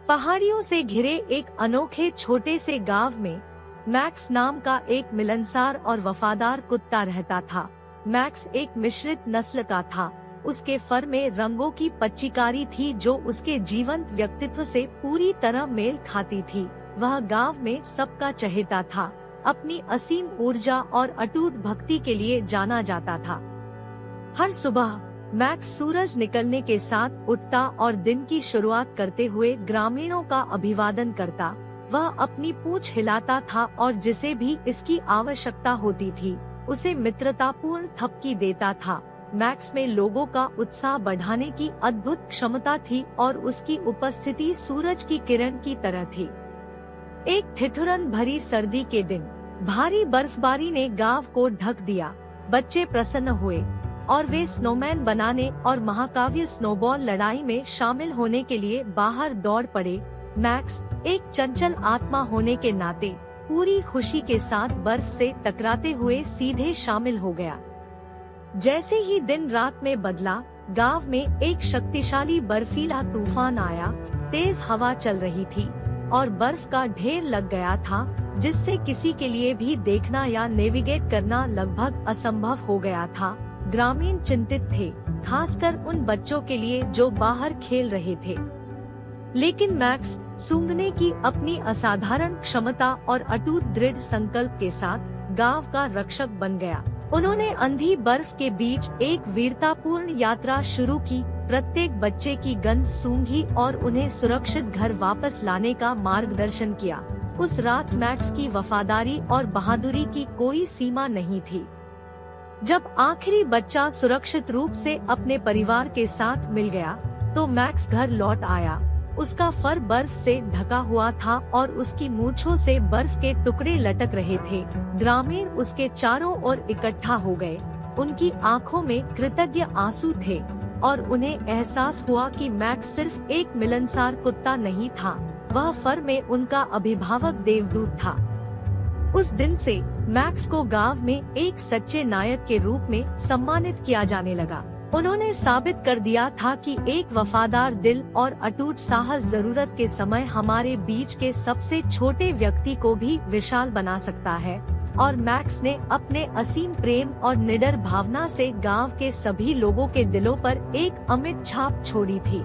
पहाड़ियों से घिरे एक अनोखे छोटे से गांव में मैक्स नाम का एक मिलनसार और वफादार कुत्ता रहता था। मैक्स एक मिश्रित नस्ल का था। उसके फर में रंगों की पच्चीकारी थी जो उसके जीवंत व्यक्तित्व से पूरी तरह मेल खाती थी। वह गांव में सबका चहेता था। अपनी असीम ऊर्जा और अटूट भक्ति के लिए जाना जाता था। हर सुबह मैक्स सूरज निकलने के साथ उठता और दिन की शुरुआत करते हुए ग्रामीणों का अभिवादन करता। वह अपनी पूंछ हिलाता था और जिसे भी इसकी आवश्यकता होती थी उसे मित्रतापूर्ण थपकी देता था। मैक्स में लोगों का उत्साह बढ़ाने की अद्भुत क्षमता थी और उसकी उपस्थिति सूरज की किरण की तरह थी। एक ठिठुरन भरी सर्दी के दिन भारी बर्फबारी ने गांव को ढक दिया। बच्चे प्रसन्न हुए और वे स्नोमैन बनाने और महाकाव्य स्नोबॉल लड़ाई में शामिल होने के लिए बाहर दौड़ पड़े। मैक्स एक चंचल आत्मा होने के नाते पूरी खुशी के साथ बर्फ से टकराते हुए सीधे शामिल हो गया। जैसे ही दिन रात में बदला, गांव में एक शक्तिशाली बर्फीला तूफान आया। तेज हवा चल रही थी और बर्फ का ढेर लग गया था जिससे किसी के लिए भी देखना या नेविगेट करना लगभग असंभव हो गया था। ग्रामीण चिंतित थे, खासकर उन बच्चों के लिए जो बाहर खेल रहे थे। लेकिन मैक्स सूंघने की अपनी असाधारण क्षमता और अटूट दृढ़ संकल्प के साथ गांव का रक्षक बन गया। उन्होंने अंधी बर्फ के बीच एक वीरतापूर्ण यात्रा शुरू की, प्रत्येक बच्चे की गंध सूंघी और उन्हें सुरक्षित घर वापस लाने का मार्गदर्शन किया। उस रात मैक्स की वफादारी और बहादुरी की कोई सीमा नहीं थी। जब आखिरी बच्चा सुरक्षित रूप से अपने परिवार के साथ मिल गया तो मैक्स घर लौट आया। उसका फर बर्फ से ढका हुआ था और उसकी मूंछों से बर्फ के टुकड़े लटक रहे थे। ग्रामीण उसके चारों ओर इकट्ठा हो गए। उनकी आंखों में कृतज्ञ आंसू थे और उन्हें एहसास हुआ कि मैक्स सिर्फ एक मिलनसार कुत्ता नहीं था, वह फर में उनका अभिभावक देवदूत था। उस दिन से मैक्स को गांव में एक सच्चे नायक के रूप में सम्मानित किया जाने लगा। उन्होंने साबित कर दिया था कि एक वफादार दिल और अटूट साहस जरूरत के समय हमारे बीच के सबसे छोटे व्यक्ति को भी विशाल बना सकता है। और मैक्स ने अपने असीम प्रेम और निडर भावना से गांव के सभी लोगों के दिलों पर एक अमिट छाप छोड़ी थी।